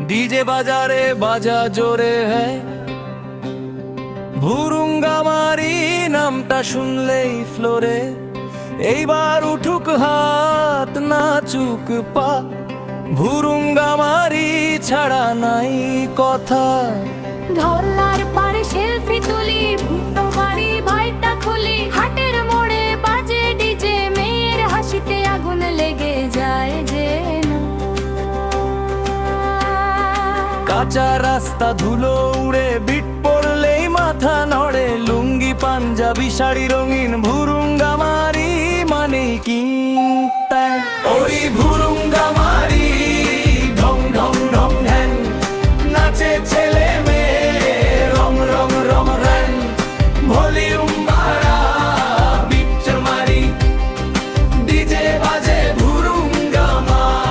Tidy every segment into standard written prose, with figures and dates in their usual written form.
DJ बाजारे बाजा जोरे है ভুরুঙ্গামারি নামটা শুনলেই ফ্লোরে এইবার উঠুক হাত নাচুক পা ভুরুঙ্গামারি ছাড়া নাই কথা ধরলার পারে সেলফি তুলি ভুট্টো মারি ভাইটা খুলি হাটের মোড়ে বাজে ডিজে মেয়ের হাসিতে আগুন লেগে যায় যে কাঁচা রাস্তা ধুলো উড়ে বিট পড়লেই মাথা নড়ে লুঙ্গি পাঞ্জাবি শাড়ি রঙিন ভুরুঙ্গামারি মানে কি ওই ভুরুঙ্গামারি ঢং ঢং ঢং ঢ্যাং নাচে ছেলে মেয়ে রং রং রং রং ভলিউম বাড়া বিট মারি ডিজে বাজে ভুরুঙ্গামারি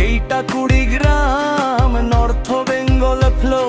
এইটা কুড়িগ্রাম নর্থ বেঙ্গল ফ্লো